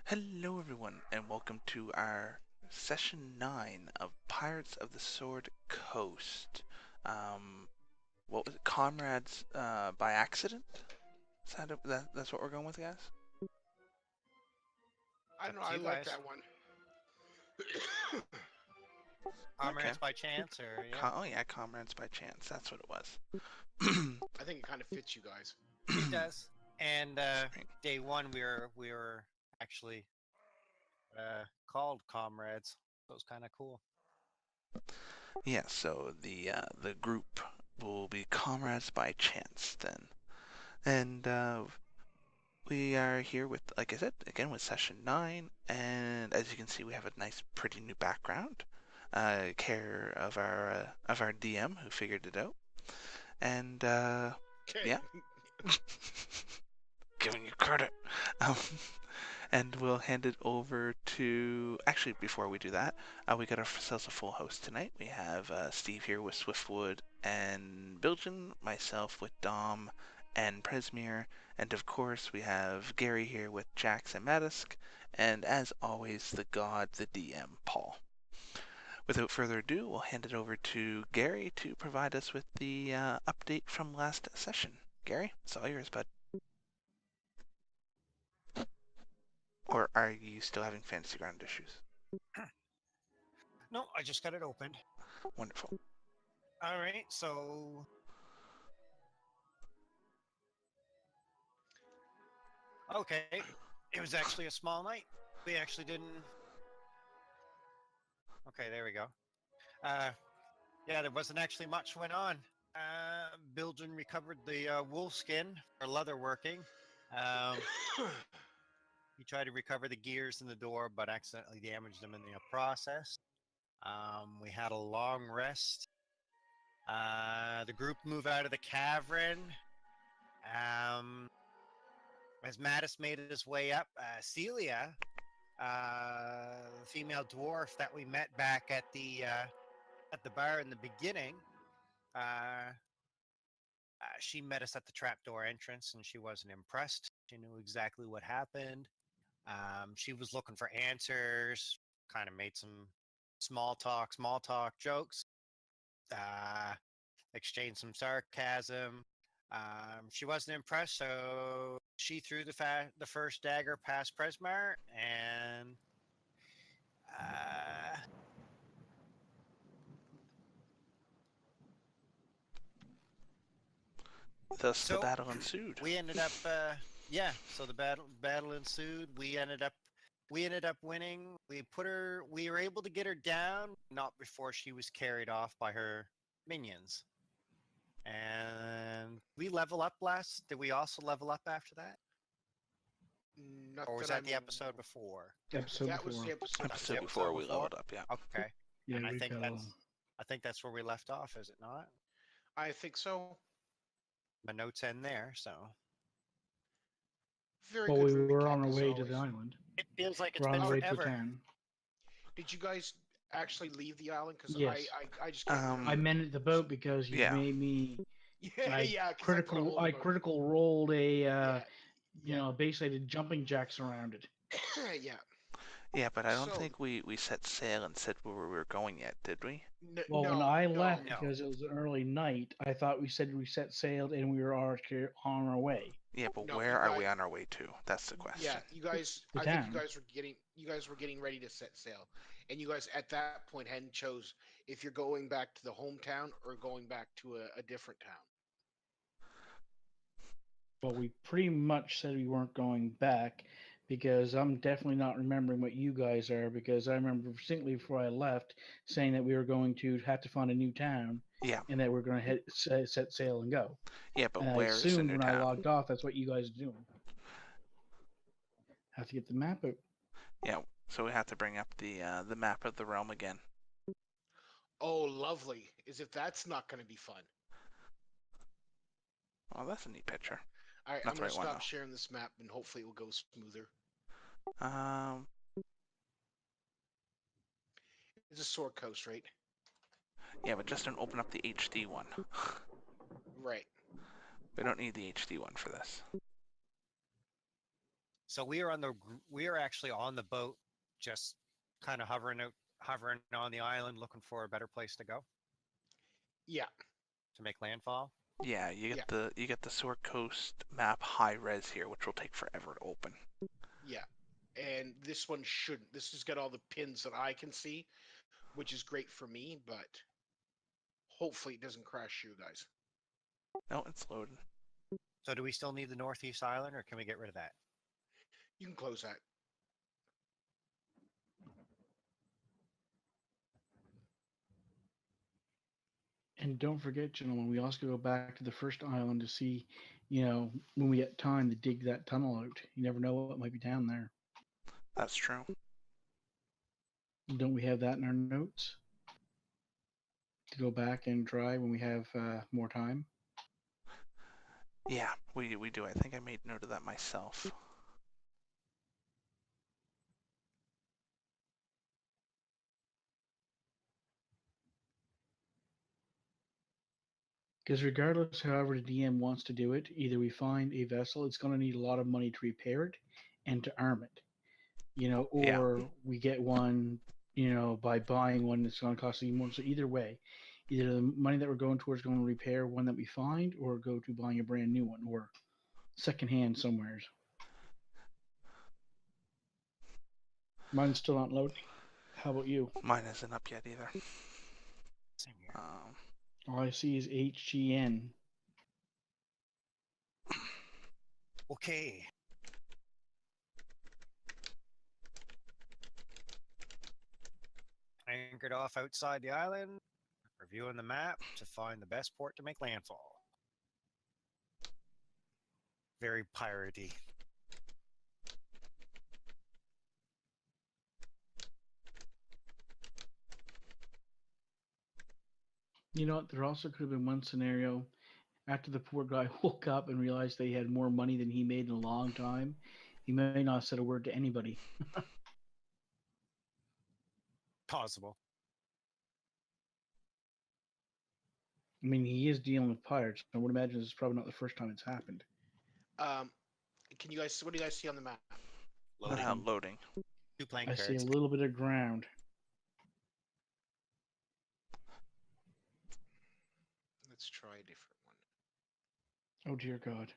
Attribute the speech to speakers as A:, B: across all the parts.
A: Hello, everyone, and welcome to our session 9 of Pirates of the Sword Coast. What was it? Comrades by accident? That's what we're going with, guys?
B: I
C: Up
B: don't know.
C: to
B: I
C: you
B: like
C: guys.
B: that one.
A: Okay.
C: Comrades by chance, or yeah,
A: Oh, yeah, Comrades by chance. That's what it was.
B: I think it kind of fits you guys.
C: it does. And
A: Sweet.
C: day one, we were actually called comrades. So it was kind of cool.
A: Yeah, so the group will be Comrades by chance then. And we are here with, like I said, again with session 9, and as you can see, we have a nice, pretty new background. Care of our DM who figured it out, and
B: Okay.
A: yeah, giving you credit. Um, and we'll hand it over to. Actually, before we do that, we got ourselves a full host tonight. We have Steve here with Swiftwood and Bilgen, myself with Dom and Presmere, and of course we have Gary here with Jax and Madisk, and as always, the god, the DM, Paul. Without further ado, we'll hand it over to Gary to provide us with the update from last session. Gary, it's all yours, bud. Or are you still having fantasy ground issues?
C: No, I just got it opened.
A: Wonderful.
C: All right, so okay, it was actually a small night. We actually didn't. Okay, there we go. Uh, yeah, there wasn't actually much went on. Bilgen recovered the wolf skin for leather working. Um, he tried to recover the gears in the door, but accidentally damaged them in the process. We had a long rest. The group moved out of the cavern. Um, as Mattis made his way up, Celia, the female dwarf that we met back at the bar in the beginning, she met us at the trapdoor entrance, and she wasn't impressed. She knew exactly what happened. She was looking for answers. Kind of made some small talk jokes. Uh, exchanged some sarcasm. She wasn't impressed, so she threw the first dagger past Presmar, and uh,
A: Thus the
C: so
A: battle ensued.
C: we ended up. Yeah, so the battle ensued. We ended up winning. We were able to get her down, not before she was carried off by her minions. And we level up last. Did we also level up after that?
B: Not
C: Or was
B: that
C: that
B: I'm.
C: the episode before?
D: Episode
B: That was
D: before.
B: the episode.
C: That was the
A: Episode
C: episode
A: before we
C: before?
A: leveled up, yeah.
C: Okay.
D: Yeah,
C: And I
D: we
C: think
D: got
C: that's where we left off, is it not?
B: I think so.
C: My notes end there, so
B: Very
D: well,
B: good
D: we were on
B: recap
D: our
B: as
D: way to the
B: always.
D: island.
C: it feels like it's
D: We're on
C: been
D: our way to the
C: forever.
D: town.
B: Did you guys actually leave the island? Because
D: Yes.
B: I just can't remember.
D: I meant the boat because you
A: Yeah.
D: made me.
B: Yeah, yeah. 'Cause I put a hole in
D: I
B: the boat.
D: critical rolled a.
B: Yeah,
D: Basically did jumping jacks around it.
B: yeah.
A: Yeah, but I don't
B: So
A: think we set sail and said where we were going yet, did we?
D: Well, when
B: no,
D: I
B: no.
D: left
C: No.
D: because it was an early night, I thought we said we set sailed and we were already on our way.
A: Yeah, but
B: No,
A: where
B: you
A: are we
B: guys.
A: on our way to? That's the question.
B: Yeah, you guys.
D: The
B: I think
D: town.
B: you guys were getting ready to set sail, and you guys at that point hadn't chose if you're going back to the hometown or going back to a different town.
D: But we pretty much said we weren't going back because I'm definitely not remembering what you guys are because I remember distinctly before I left saying that we were going to have to find a new town
A: Yeah.
D: and that we're going to set sail and go.
A: Yeah, but
D: And I
A: where is the
D: assumed
A: new
D: when I
A: town?
D: logged off that's what you guys are doing. Have to get the map out.
A: Yeah, so we have to bring up the map of the realm again.
B: Oh, lovely! As if that's not going to be fun.
A: Oh, that's a neat picture.
B: All right,
A: Not
B: I'm
A: the
B: going to
A: right one,
B: stop
A: though.
B: sharing this map, and hopefully it will go smoother.
A: Um,
B: It's a SwordCoast, right?
A: yeah, but just don't open up the HD one.
B: Right.
A: We don't need the HD one for this.
C: So we are actually on the boat, just kind of hovering on the island, looking for a better place to go
B: Yeah,
C: to make landfall.
A: Yeah,
B: yeah,
A: you get the SwordCoast map high res here, which will take forever to open.
B: yeah. And this one shouldn't. This has got all the pins that I can see, which is great for me, but hopefully it doesn't crash you guys.
A: No, it's loading.
C: So do we still need the northeast island, or can we get rid of that?
B: You can close that.
D: And don't forget, gentlemen, we also go back to the first island to see, when we get time to dig that tunnel out. You never know what might be down there.
A: That's true.
D: Don't we have that in our notes to go back and try when we have more time?
A: Yeah, we do. I think I made note of that myself.
D: Because regardless, however the DM wants to do it, either we find a vessel, it's going to need a lot of money to repair it and to arm it,
A: Yeah,
D: or we get one, by buying one that's going to cost even more. So either way, either the money that we're going towards going to repair one that we find, or go to buying a brand new one, or secondhand somewheres. Mine's still not loading. How about you?
A: mine isn't up yet either.
C: Same here.
D: All I see is HGN.
C: Okay. Anchored off outside the island, reviewing the map to find the best port to make landfall. Very piratey.
D: You know what? There also could have been one scenario after the poor guy woke up and realized they had more money than he made in a long time. He may not have said a word to anybody.
C: Possible.
D: I mean, he is dealing with pirates. I would imagine this is probably not the first time it's happened.
B: Um, can you guys? What do you guys see on the map?
C: Loading.
A: Loading.
C: 2 playing
D: I see a
C: cards.
D: little bit of ground.
B: Let's try a different one.
D: Oh dear God.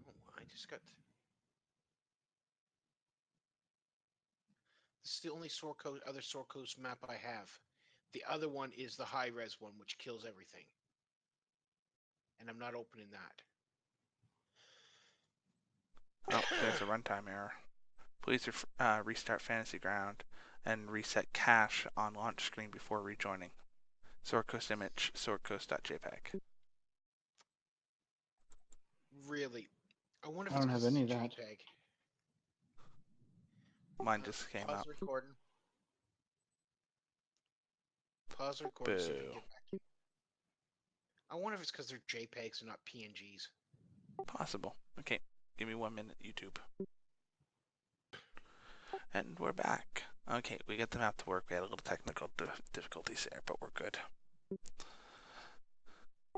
B: Oh, I just got. This is the only other Sword Coast map I have. The other one is the high res one, which kills everything, and I'm not opening that.
A: Oh, there's a runtime error. Please restart Fantasy Ground and reset cache on launch screen before rejoining. SwordCoast image, swordcoast.jpg.
B: Really, I wonder if
D: I
B: it's
D: don't
B: because
D: have
B: it's
D: any
B: a
D: of that.
B: JPEG.
A: Mine just came
B: Pause
A: up.
B: the recording. Pause the recording. See if we can
A: Boo.
B: get back. I wonder if it's because they're JPEGs and not PNGs.
A: Possible. Okay, give me 1 minute, YouTube. And we're back. Okay, we got the map to work. We had a little technical difficulties there, but we're good.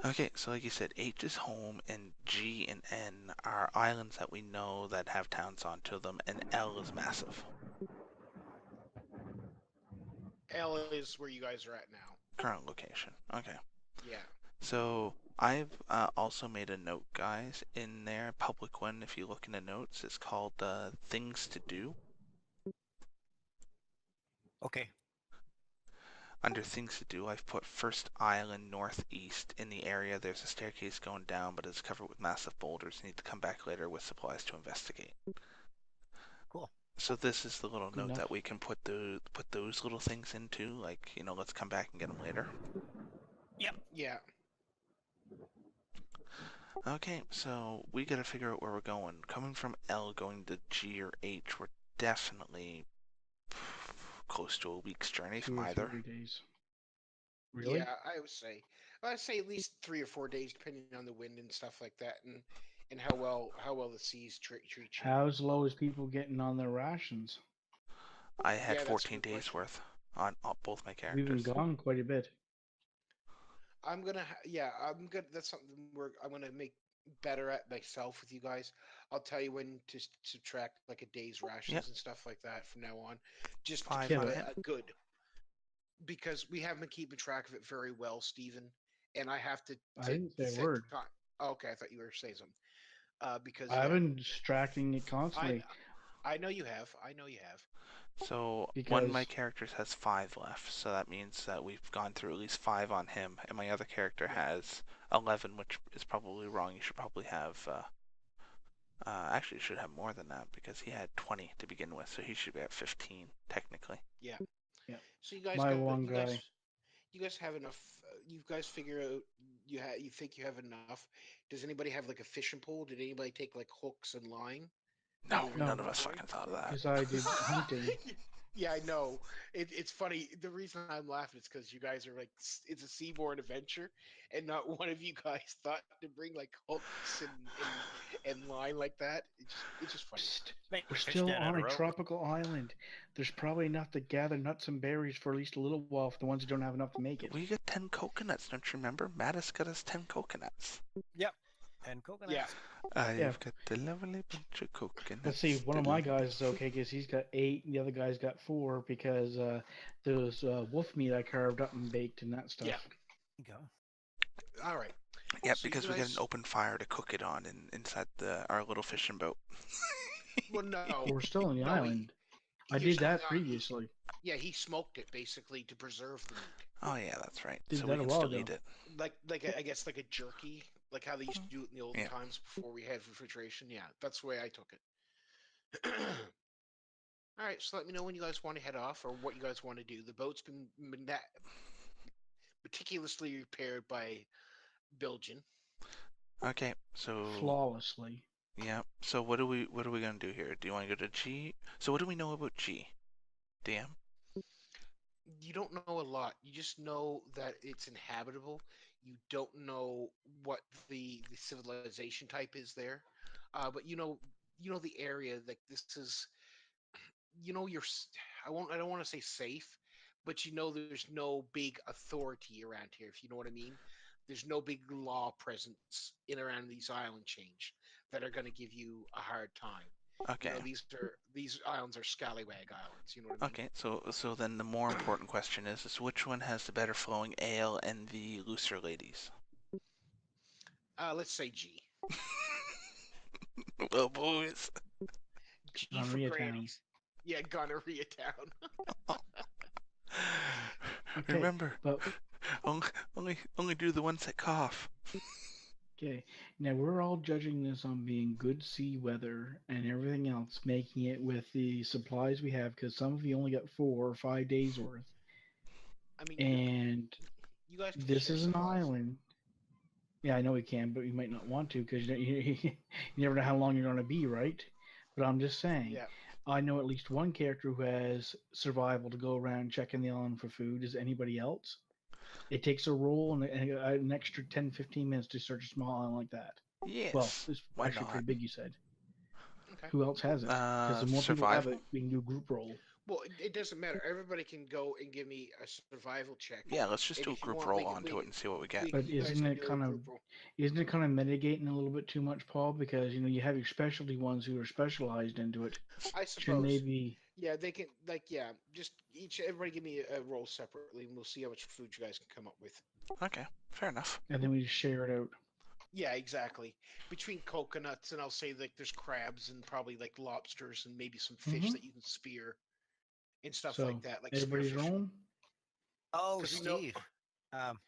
A: Okay, so like you said, H is home, and G and N are islands that we know that have towns onto them, and L is massive.
B: L is where you guys are at now.
A: Current location. Okay.
B: Yeah.
A: So I've also made a note, guys, in there, public one. If you look in the notes, it's called Things to Do.
C: Okay.
A: Under Things to Do, I've put First Island Northeast. In the area, there's a staircase going down, but it's covered with massive boulders. You need to come back later with supplies to investigate.
C: Cool.
A: So this is the little
D: Good
A: note
D: enough.
A: that we can put those little things into, like, let's come back and get them later.
C: Yep.
B: Yeah.
A: Okay, so we gotta figure out where we're going. Coming from L going to G or H, we're definitely close to a week's journey from
D: 2 or
A: either.
D: 3 days. Really?
B: Yeah, I would say. I'd say at least 3 or 4 days, depending on the wind and stuff like that, and how well the seas treat you.
D: How's low as people getting on their rations?
A: I had
B: Yeah, that's a
A: 14
B: good
A: days
B: question.
A: worth. on both my
D: We've been
A: characters.
D: gone quite a bit.
B: I'm good. That's something I'm gonna make better at myself with you guys. I'll tell you when to subtract like a day's
A: Yep,
B: rations and stuff like that from now on, just to
A: 5
B: keep
D: Yeah,
A: on
D: but
B: it
A: him.
B: good. Because we haven't been keeping track of it very well, Stephen, and I have
D: I
B: to
D: didn't say a
B: set
D: word.
B: time. Okay, I thought you were saying something. Because
D: I've
B: yeah,
D: been distracting it
B: I
D: constantly
B: I know you have. I know you have.
A: So one of my
D: because
A: characters has 5 left, so that means that we've gone through at least 5 on him, and my other character
B: Yeah.
A: has 11, which is probably wrong. You should probably have, actually, you should have more than that because he had 20 to begin with, so he should be at 15 technically.
B: Yeah.
D: yeah,
B: So you guys
D: my
B: got
D: one guy.
B: you guys have enough. You guys figure out you think you have enough. Does anybody have like a fishing pole? Did anybody take like hooks and line out
A: No,
B: of
A: none
D: No,
A: of us
B: inventory?
A: fucking thought of that.
D: because I did hunting.
B: Yeah, I know. It's funny. The reason I'm laughing is because you guys are like it's a seaborne adventure, and not one of you guys thought to bring like hooks and line like that. It's just funny.
D: Psst,
C: Make
D: we're
C: a fish
D: still
C: net out
D: on
C: of
D: a
C: rope.
D: tropical island. There's probably enough to gather nuts and berries for at least a little while for the ones who don't have enough to make it.
A: We got 10 coconuts, don't you remember? Mattis got us 10 coconuts.
C: Yep. And
B: Yeah.
C: coconuts.
D: Yeah,
A: I've got the lovely bunch of
D: let's see.
A: coconuts.
D: One of my guys is okay because he's got 8, and the other guy's got 4 because those wolf meat I carved up and baked and that
B: Yeah.
D: stuff.
C: There you go.
B: All right.
A: Yeah,
B: So you
A: because we got an
B: guys,
A: open fire to cook it on inside our little fishing boat.
B: well, no,
D: We're still on the
B: no,
D: island. I
B: you're
D: did
B: still
D: that
B: not.
D: previously.
B: Yeah, he smoked it basically to preserve the meat,
A: Oh yeah, that's right.
D: Did
A: So we
D: that a
A: can
D: while
A: still
D: ago.
A: eat it.
B: I guess like a jerky, like how they used to do it in the old
A: Yeah.
B: times before we had refrigeration. Yeah, that's the way I took it. All right, so let me know when you guys want to head off or what you guys want to do. The boat's been meticulously repaired by Bilgin.
A: Okay, so
D: Flawlessly.
A: yeah. So what are we gonna do here? Do you want to go to G? So what do we know about G? DM?
B: You don't know a lot. You just know that it's inhabitable. You don't know what the civilization type is there, but you know the area. Like this is you're I don't want to say safe, but there's no big authority around here, if you know what I mean. There's no big law presence in around these island change that are going to give you a hard time.
A: Okay.
B: These islands are scallywag islands, you know what I mean.
A: Okay. So then the more important question is which one has the better flowing ale and the looser ladies?
B: Let's say G.
A: Well, boys.
B: G for
D: Gonorrhea Town.
B: grannies. Yeah, gonorrhea town.
D: Okay,
A: Remember,
D: but
A: only do the ones that cough.
D: okay. Now we're all judging this on being good sea weather and everything else, making it with the supplies we have because some of you only got 4 or 5 days worth.
B: I mean,
D: And
B: you guys can
D: this
B: share
D: is an
B: supplies.
D: island. Yeah, I know we can, but we might not want to because you never know how long you're going to be, right? But I'm just saying,
B: Yeah.
D: I know at least one character who has survival to go around checking the island for food. Is anybody else? It takes a roll and an extra 10, 15 minutes to search a small island like that. Well,
A: Yes.
D: it's
A: Why
D: actually
A: not?
D: pretty big, you said.
B: Okay.
D: Who else has it? Because the more people have
A: Survival.
D: it, we can do a group roll.
B: Well, it doesn't matter. Everybody can go and give me a survival check,
A: Yeah, let's just
B: and
A: do a
B: if you
A: group
B: want,
A: roll onto it and see what we get.
D: But
B: you guys can do a group roll.
D: isn't it kind of mitigating a little bit too much, Paul? Because you have your specialty ones who are specialized into it.
B: I
D: Shouldn't they
B: suppose.
D: be?
B: Yeah, they can. Just everybody give me a roll separately, and we'll see how much food you guys can come up with.
A: Okay, fair enough.
D: And then we just share it out.
B: Yeah, exactly. Between coconuts and I'll say like there's crabs and probably like lobsters and maybe some fish
D: Hmm.
B: that you can spear and stuff
D: So
B: like that, like
D: everybody's
B: spearfish.
D: rolling.
C: Oh,
B: Because we know.
C: Steve. Um,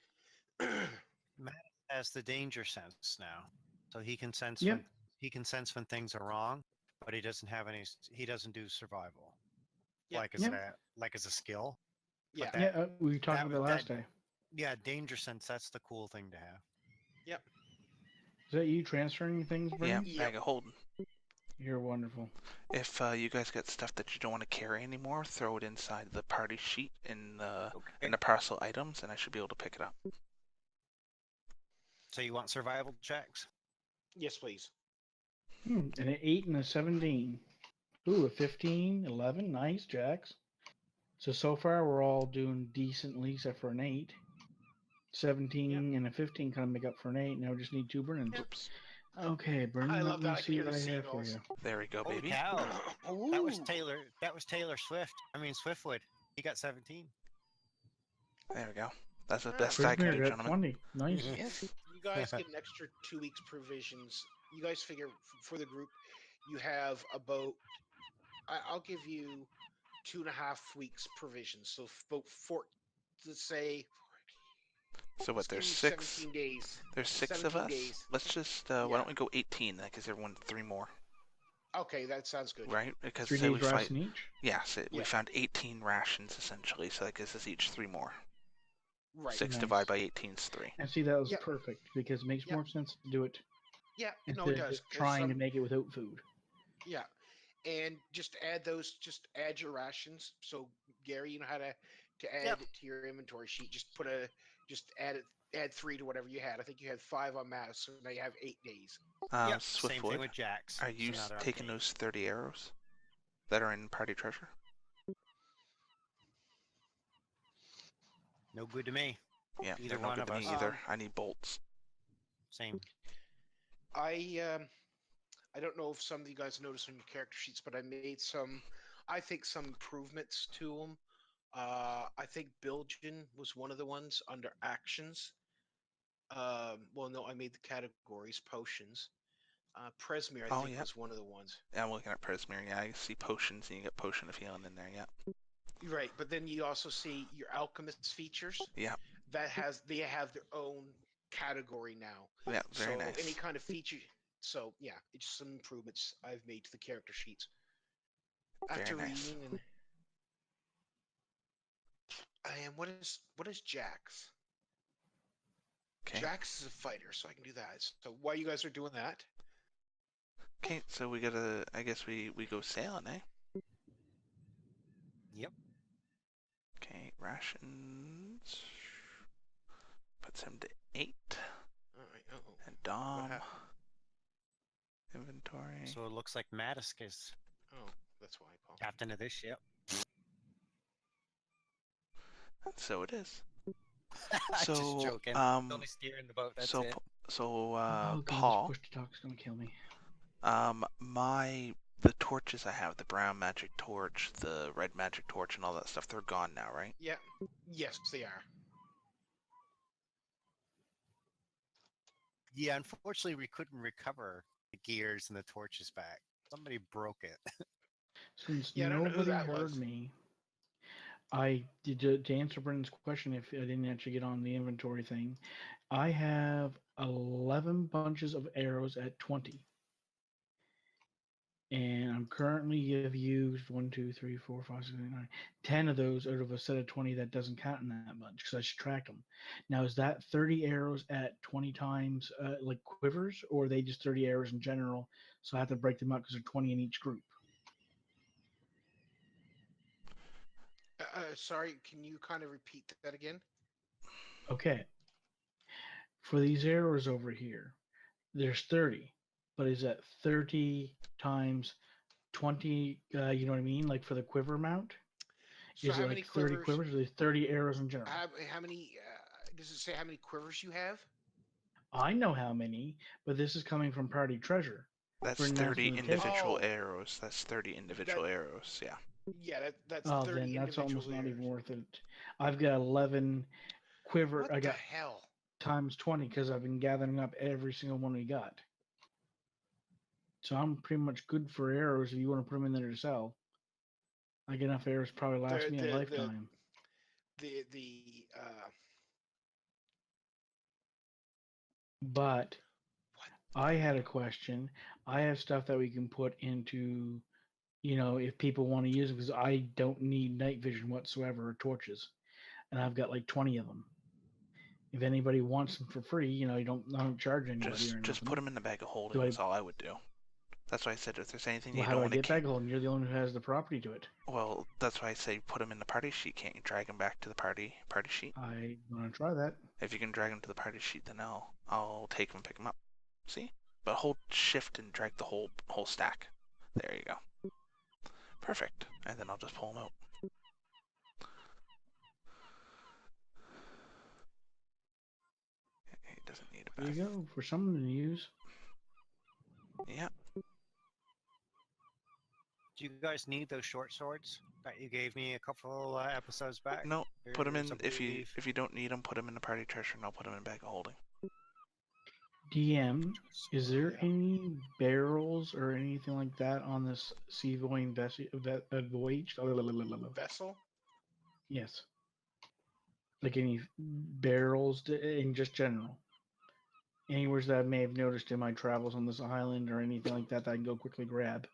C: Matt has the danger sense now, so he can sense
D: Yep.
C: when things are wrong, but he doesn't have any. He doesn't do survival,
B: Yep.
C: like as
D: Yep.
C: a skill.
B: Yeah.
C: But
D: Yeah, we talked
C: that-
D: about that last
C: that-
D: day.
C: yeah, danger sense. That's the cool thing to have.
B: Yep.
D: Is that you transferring things,
A: Yeah,
D: Brian?
B: Yep.
A: bag of holding.
D: You're wonderful.
A: If you guys got stuff that you don't want to carry anymore, throw it inside the party sheet in the parcel items, and I should be able to pick it up.
C: So you want survival checks?
B: Yes, please.
D: An 8 and a 17. Ooh, a 15, 11. Nice, Jax. So far we're all doing decently, except for an 8.
B: Yep.
D: 17 and a 15 kind of make up for an 8. Now we just need 2 Brennans.
B: Yep.
A: Oops.
D: Okay,
B: I
D: Brennan, let
B: love
D: me
B: that. I can
D: see
B: hear
D: what
B: the
D: I have for
B: seagulls.
D: you.
A: There we go,
C: Holy
A: baby.
C: cow! That was
B: Ooh.
C: Taylor. That was Taylor Swift. I mean Swiftwood. He got 17.
A: There we go. That's the
B: Ah.
A: best I can
D: Prisoner
A: do,
D: got
A: gentlemen.
D: 20. Nice.
B: If you guys get an extra 2 weeks provisions, you guys figure for the group, you have about. I'll give you 2.5 weeks provisions. So about four. Let's say.
A: So
B: Let's
A: what?
B: give
A: There's
B: you
A: six.
B: 17 days.
A: There's six of
B: 17
A: us.
B: days.
A: Let's just. Why
B: Yeah.
A: don't we go 18? That gives everyone 3 more,
B: Okay, that sounds good.
A: right? Because
D: 3
A: say we
D: days
A: fight.
D: ration each.
A: Yeah, so we
B: Yeah.
A: found 18 rations essentially, so that gives us each 3 more.
B: Right.
A: 6
D: Nice.
A: divided by 18 is 3.
D: And see, that was
B: Yep.
D: perfect because it makes
B: Yep.
D: more sense to do it
B: Yeah. No,
D: instead
B: it
D: of
B: does.
D: just trying to make it without food.
B: Yeah. And just add those. Just add your rations. So Gary, you know how to add
C: Yep.
B: it to your inventory sheet. Just add it. Add 3 to whatever you had. I think you had 5 on mass, so now you have 8 days.
C: Yep. Same thing
A: Swiftwood,
C: with Jax.
A: are
C: It's
A: you
C: another
A: taking
C: update.
A: those 30 arrows that are in party treasure?
C: No good to me.
A: Yeah,
C: Either
A: they're no
C: one
A: good
C: of
A: to me
C: us.
A: either. I need bolts.
C: Same.
B: I don't know if some of you guys noticed on your character sheets, but I made some improvements to them. I think Bilgen was one of the ones under actions. Well, no, I made the categories potions. Presmere, I
A: Oh,
B: think,
A: yeah.
B: was one of the ones.
A: Yeah, I'm looking at Presmere. Yeah, I see potions, and you get potion of healing in there. Yeah.
B: Right, but then you also see your alchemist features.
A: Yeah.
B: They have their own category now.
A: Yeah, very
B: So any
A: nice.
B: kind of feature. So yeah, it's just some improvements I've made to the character sheets
A: Very
B: after
A: nice.
B: reading. And what is Jax?
A: Okay.
B: Jax is a fighter, so I can do that. So while you guys are doing that,
A: Okay, so we gotta. I guess we go sailing, eh?
C: Yep.
A: Okay, rations. Puts him to 8.
B: all right. Uh-oh.
A: And
B: What
A: Dom.
B: happened?
A: Inventory.
C: So it looks like Madisk is
B: Oh, that's why, Paul.
C: captain of this ship.
A: And so it is.
C: Just
A: So,
C: joking. Only steering the boat. That's
A: so,
C: it.
A: so,
D: Oh god,
A: Paul.
D: this push to talk's gonna kill me.
A: The torches I have, the brown magic torch, the red magic torch, and all that stuff, they're gone now, right?
B: Yeah. Yes, they are.
C: Yeah, unfortunately, we couldn't recover the gears and the torches back. Somebody broke it.
D: Since
B: Yeah, I don't know who
D: nobody
B: that
D: heard
B: was.
D: me, I did to answer Brendan's question. If I didn't actually get on the inventory thing, I have 11 bunches of arrows at 20, and I'm currently have used 1, 2, 3, 4, 5, 6, 7, 8, 9, 10 of those out of a set of 20 that doesn't count in that bunch because I subtract them. Now, is that 30 arrows at 20 times like quivers, or are they just 30 arrows in general? So I have to break them up because they're 20 in each group.
B: Sorry, can you kind of repeat that again?
D: Okay. For these arrows over here, there's 30, but is that 30 times 20? You know what I mean? Like for the quiver mount?
B: So
D: Is
B: how
D: it
B: many
D: like 30
B: quivers?
D: quivers or is it 30 arrows in general?
B: How many? Does it say how many quivers you have?
D: I know how many, but this is coming from Party Treasure.
A: That's
D: Brendan asked
A: 30
D: me to take it.
A: individual
B: Oh,
A: arrows. That's 30
B: that
A: individual arrows, yeah.
B: yeah, that's
D: Oh,
B: 30
D: then that's
B: individual
D: almost not
B: layers.
D: even worth it. I've got 11 quiver.
B: What
D: I
B: the
D: got
B: hell?
D: times 20 because I've been gathering up every single one we got. So I'm pretty much good for arrows if you want to put them in there to sell. I get enough arrows probably last
B: The
D: me a
B: the the
D: lifetime.
B: the
D: But
B: what?
D: I had a question. I have stuff that we can put into, if people want to use it, because I don't need night vision whatsoever or torches, and I've got like 20 of them. If anybody wants them for free, I don't charge anybody or
A: Just
D: nothing.
A: put them in the bag of holding.
D: Do I?
A: That's all I would do. That's why I said if there's anything
D: Well,
A: you
D: how do
A: don't
D: I
A: want to
D: get bag holding? You're the one who has the property to it.
A: well, that's why I say put them in the party sheet. Can't you drag them back to the party sheet?
D: I want to try that.
A: If you can drag them to the party sheet, then I'll take them and pick them up. See? But hold shift and drag the whole stack. There you go. Perfect. And then I'll just pull them out.
D: There you go. For someone to use.
A: Yeah.
C: Do you guys need those short swords that you gave me a couple episodes back?
A: No, put them
C: There's, I
A: in if
C: believe.
A: you don't need them. Put them in the party treasure, and I'll put them in bag of holding.
D: DM, is there
B: Yeah.
D: any barrels or anything like that on this seagoing voyage?
B: Vessel?
D: Yes. Like any barrels in just general. Anywhere that I may have noticed in my travels on this island or anything like that I can go quickly grab.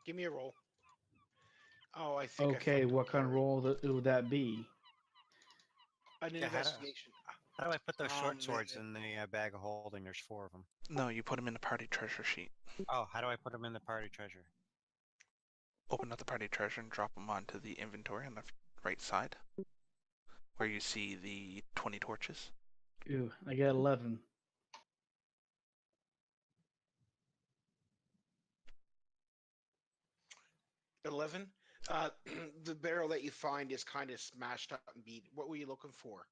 B: Give me a roll. Oh, I think I
D: Okay,
B: fucked up
D: what kind of
B: Gary.
D: roll would that be?
B: An
C: Yeah,
B: investigation.
C: how do I put those
B: Oh,
C: short swords
B: man.
C: in the bag of holding? There's 4 of them.
A: No, you put them in the party treasure sheet.
C: Oh, how do I put them in the party treasure?
A: Open up the party treasure and drop them onto the inventory on the right side, where you see the 20 torches.
D: Ooh, I got 11.
B: 11. The barrel that you find is kind of smashed up and beat. What were you looking for?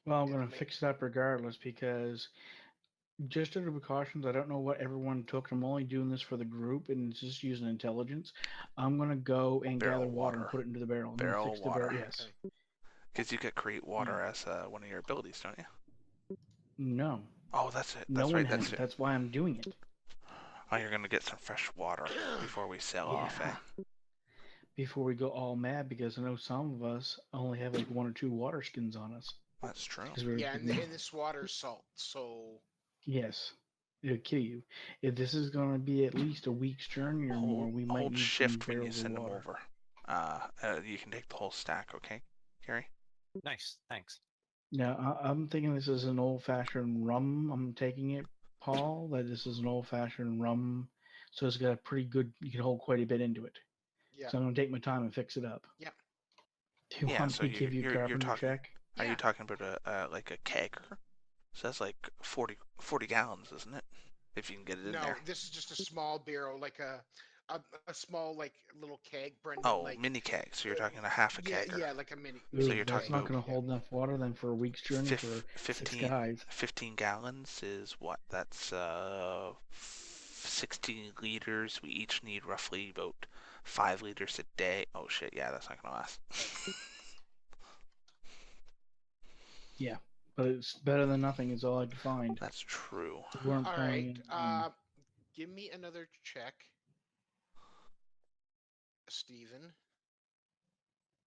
D: Well, I'm
B: It'll
D: going to
B: make.
D: fix it up regardless because just out of precautions, I don't know what everyone took. I'm only doing this for the group and it's just using intelligence. I'm going to go and
A: Barrel
D: gather water and
A: water.
D: put it into the barrel. I'm going to
A: Barrel
D: fix the barrel.
A: water.
D: Yes.
B: Okay.
A: Because you get create water as one of your abilities, don't you?
D: No.
A: Oh, that's it.
D: No
A: That's
D: one
A: right.
D: has
A: That's
D: it.
A: it.
D: That's why I'm doing it.
A: Oh, you're gonna get some fresh water before we sail off, eh?
D: Yeah. Before we go all mad because I know some of us only have like 1 or 2 water skins on us.
A: That's true.
D: Because we're
B: Yeah, and this water is salt, so
D: yes. It'll kill you. If this is going to be at least a week's journey or more, we might
A: Hold
D: need some
A: shift when you
D: barrels of
A: send them
D: water.
A: over. You can take the whole stack, okay, Gary?
C: Nice, thanks.
D: Now, I'm thinking this is an old-fashioned rum. I'm taking it, Paul, that this is an old-fashioned rum. So it's got a pretty good, you can hold quite a bit into it.
B: yeah,
D: So I'm going to take my time and fix it up.
B: yeah,
D: Do you
A: Yeah.
D: want
A: So
D: me to give you a
A: you're
D: carpenter
A: talking.
D: check?
A: Are
B: yeah.
A: you talking about a like a kegger? So that's like 40 gallons, isn't it? If you can get it in
B: No,
A: there.
B: this is just a small barrel, like a small like little keg, Brendan.
A: Oh,
B: Like
A: mini keg. So you're talking a half a
B: yeah,
A: kegger.
B: yeah, like a mini
A: So
B: mini
D: Ooh,
A: you're
B: keg.
D: that's
A: talking
D: not
A: about
D: going to
B: Yeah,
D: hold enough water then for a week's journey for 6
A: 15,
D: guys.
A: 15 gallons is what? That's 16 liters. We each need roughly about 5 liters a day. Oh shit, yeah, that's not gonna last.
D: Yeah, but it's better than nothing is all I could find.
A: That's true.
D: We weren't
B: All
D: going
B: right.
D: in alone.
B: Give me another check, Stephen.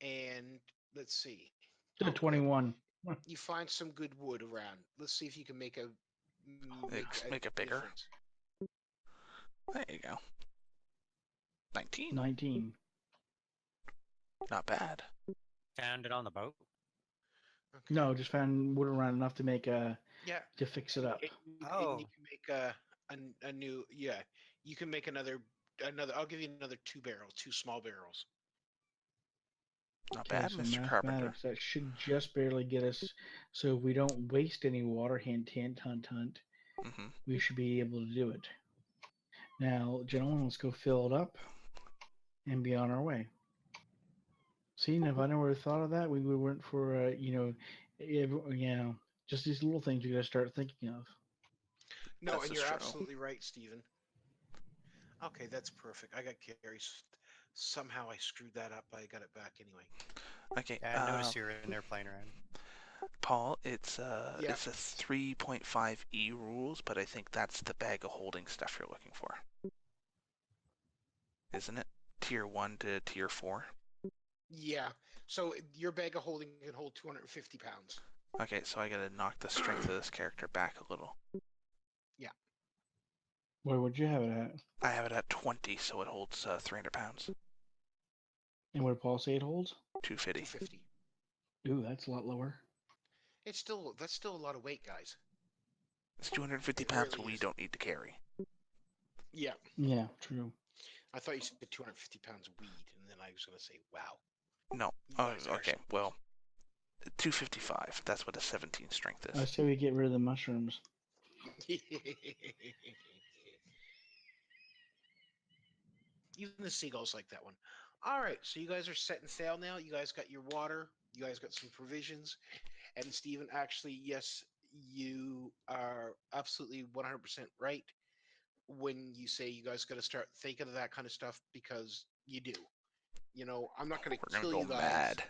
B: And let's see.
D: To
B: Oh, good.
D: 21.
B: You find some good wood around. Let's see if you can make
A: Make it
B: a
A: bigger.
B: difference.
A: There you go. 19.
D: 19.
A: Not bad.
C: Found it on the boat.
B: Okay.
D: No, just found wood around enough to make
B: Yeah.
D: to fix it up.
B: And you can make a new, yeah. You can make another. I'll give you another 2 barrels, 2 small barrels.
A: Not
D: Okay,
A: bad,
D: so
A: Mr. Carpenter.
D: mathematics, that should just barely get us. So if we don't waste any water, hint, hint, hunt, hunt,
A: Mm-hmm.
D: we should be able to do it. Now, gentlemen, let's go fill it up and be on our way. See, and if I never thought of that, we went for, just these little things you got to start thinking of.
B: No,
A: This
B: and
A: is
B: you're
A: true.
B: absolutely right, Stephen. Okay, that's perfect. I got Gary's. Somehow I screwed that up. I got it back anyway.
A: Okay.
C: Yeah, I noticed you were in there playing around.
A: Paul, it's
B: Yeah.
A: a 3.5 E rules, but I think that's the bag of holding stuff you're looking for, isn't it? Tier 1 to Tier 4.
B: Yeah. So your bag of holding can hold 250 pounds.
A: Okay, so I gotta knock the strength of this character back a little.
B: Yeah.
D: Where would you have it at?
A: I have it at 20, so it holds 300 pounds.
D: And what did Paul say it holds?
A: 250.
B: 250.
D: Ooh, that's a lot lower.
B: That's still a lot of weight, guys.
A: It's 250
B: It
A: pounds
B: really
A: we
B: is.
A: don't need to carry.
B: Yeah.
D: Yeah, true.
B: I thought you said 250 pounds of weed, and then I was gonna say, wow.
A: No.
B: You
A: Oh,
B: guys are
A: okay.
B: some-
A: Well, 255. That's what a 17 strength
D: I
A: is.
D: say we get rid of the mushrooms.
B: Even the seagulls like that one. All right, so you guys are setting sail now. You guys got your water. You guys got some provisions. And Stephen, actually, yes, you are absolutely 100% right when you say you guys got to start thinking of that kind of stuff because you do. I'm not going
A: We're
B: to
A: gonna
B: kill
A: go
B: you guys.
A: mad.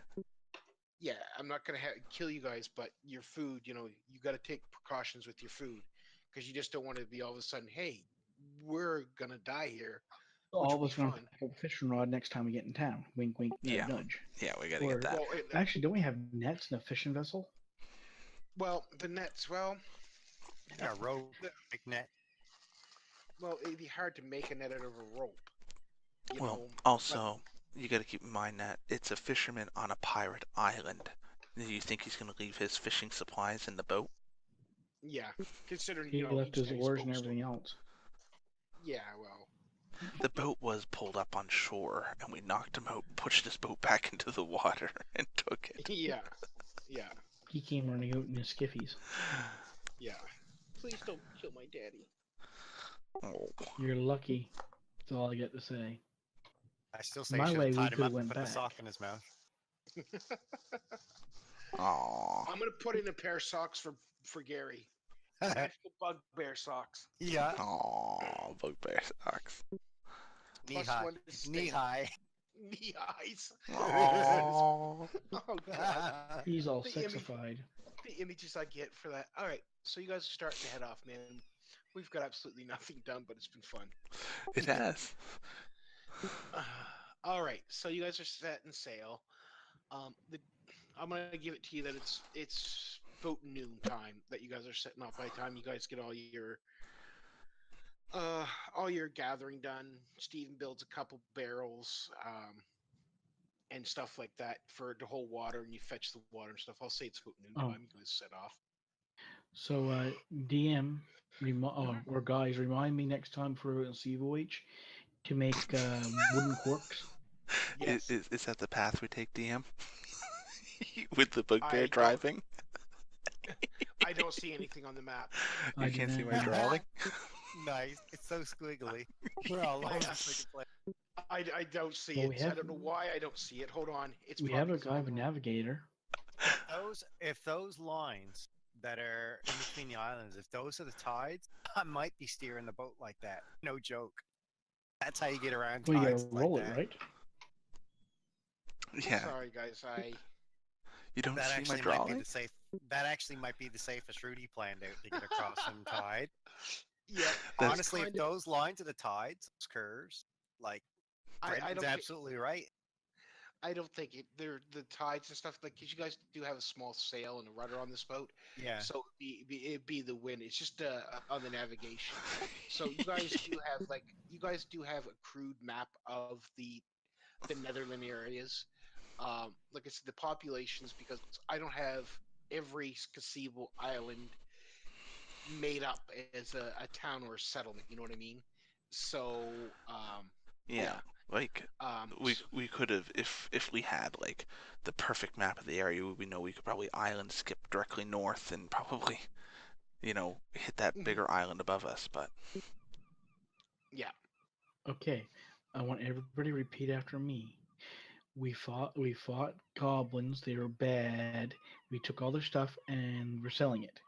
B: Yeah, I'm not going to kill you guys, but your food, you got to take precautions with your food because you just don't want to be all of a sudden, hey, we're going to die here, which
D: All
B: would
D: of
B: be
D: us are going to
B: fun.
D: pack up a fishing rod next time we get in town. Wink, wink, nudge,
A: Yeah,
D: nudge.
A: yeah, we gotta get
D: Or
A: that.
B: Well,
D: actually, don't we have nets in a fishing vessel?
B: the nets, well,
C: Yeah, rope,
B: the,
C: big net.
B: well, it'd be hard to make a net out of a rope, you
A: Well,
B: know, but
A: also, you gotta keep in mind that it's a fisherman on a pirate island. Do you think he's gonna leave his fishing supplies in the boat?
B: yeah, considering,
D: He left
B: he's
D: his
B: not
D: oars and
B: supposed to.
D: everything else.
B: Yeah, well,
A: The boat was pulled up on shore, and we knocked him out, pushed his boat back into the water, and took it.
B: yeah, yeah,
D: He came running out in his skiffies.
B: yeah. Please don't kill my daddy.
A: Oh,
D: You're lucky. That's all I get to say.
C: I still say you
D: My
C: should have
D: way, we
C: tied him
D: could have
C: up and
D: went
C: put the
D: back.
C: sock in his mouth.
A: aw,
B: I'm gonna put in a pair of socks for Gary. Special bugbear socks.
C: Yeah,
A: aw, bugbear socks.
C: knee
B: Plus
C: high.
B: one to
C: Knee
B: stink.
C: high.
B: Knee highs.
A: Aw.
B: Oh god.
D: He's all
B: The image,
D: sexified.
B: the images I get for that. All right, so you guys are starting to head off, man. We've got absolutely nothing done, but it's been fun.
A: It has.
B: All right, so you guys are setting sail. The I'm gonna give it to you that it's about noon time that you guys are setting off. By the time you guys get all your gathering done, Steven builds a couple barrels and stuff like that for to hold water, and you fetch the water and stuff. I'll say it's about noon
D: Oh,
B: time. You guys set off.
D: so DM
B: Mhm.
D: or guys, remind me next time for a sea voyage to make wooden corks.
A: Is,
B: Yes,
A: is, is that the path we take, DM? With the bugbear
B: I don't.
A: driving?
B: I don't see anything on the map.
D: I
A: You
D: do
A: can't see my
D: now.
A: drawing?
C: Nice. It's so squiggly. We're all
B: I,
C: alone. So we can play.
B: I don't see
D: Well,
B: it. I don't know why I don't see it. Hold on. It's
D: we have
B: probably
D: a
B: because
D: guy
B: I'm on
D: with a
B: the.
D: navigator.
C: If those lines that are in between the islands, if those are the tides, I might be steering the boat like that. No joke. That's how you get around
D: Well, you
C: tides
D: gotta
C: like
D: roll it,
C: that.
D: right?
A: Yeah.
B: Sorry, guys.
A: You don't
C: That
A: see my
C: actually might be
A: drawing?
C: the safe. That actually might be the safest route he planned out to get across some tide.
B: Yeah.
A: That's-
C: Honestly, if those lines are the tides, those curves, like
B: I
C: Brendan's
B: don't think
C: absolutely right.
B: I don't think it. They're the tides and stuff like. 'Cause you guys do have a small sail and a rudder on this boat,
C: Yeah.
B: so it'd be the wind. It's just on the navigation. So you guys do have a crude map of the Netherland areas. Like I said, the populations because I don't have every conceivable island made up as a town or a settlement. You know what I mean? So
A: Yeah.
B: yeah.
A: Like, we
B: So,
A: we could have, if we had like the perfect map of the area, we know we could probably island skip directly north and probably, hit that
B: mhm,
A: bigger island above us. But
B: yeah.
D: Okay, I want everybody to repeat after me. We fought goblins. They were bad. We took all their stuff and we're selling it.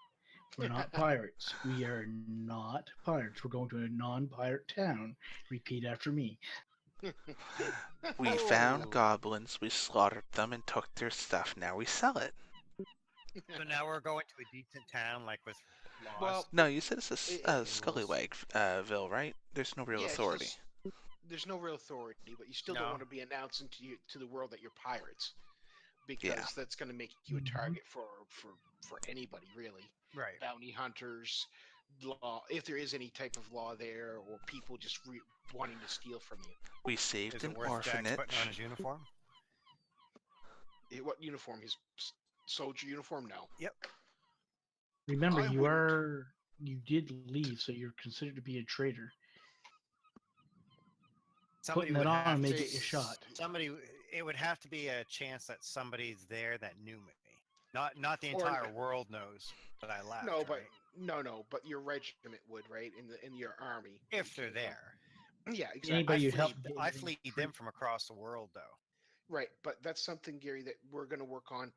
D: We're not pirates. We are not pirates. We're going to a non-pirate town. Repeat after me.
A: we found
C: Oh,
A: goblins, we slaughtered them, and took their stuff. Now we sell it.
C: so now we're going to a decent town, like with laws
B: Well,
A: No, you said it's a
B: it,
C: and rules.
A: Scallywag Ville, right? There's no real
B: yeah, it's
A: authority.
B: just there's no real authority, but you still don't
C: No.
B: want to be announcing to the world that you're pirates
A: Yeah.
B: because that's going to make you a
D: Mhm.
B: target for anybody really.
C: Right.
B: Bounty hunters, law if there is any type of law there, or people just wanting to steal from you.
A: We saved
C: Is it
A: an
C: worth Jack's putting on
A: orphanage.
C: his uniform?
B: What uniform? His soldier uniform? No,
C: Yep.
D: Remember,
B: I wouldn't.
D: you did leave, so you're considered to be a traitor.
C: Somebody
D: Putting that
C: would
D: on
C: have
D: may
C: to.
D: get you shot.
C: Somebody. It would have to be a chance that somebody's there that knew me. Not the
B: Or
C: entire world knows that I left,
B: no, but
C: right?
B: but your regiment would, right, in your army.
C: If they're there.
B: Yeah, exactly.
C: I
D: Anybody who
C: flee.
D: helped
C: I flee them from across the world, though.
B: Right, but that's something, Gary, that we're going to work on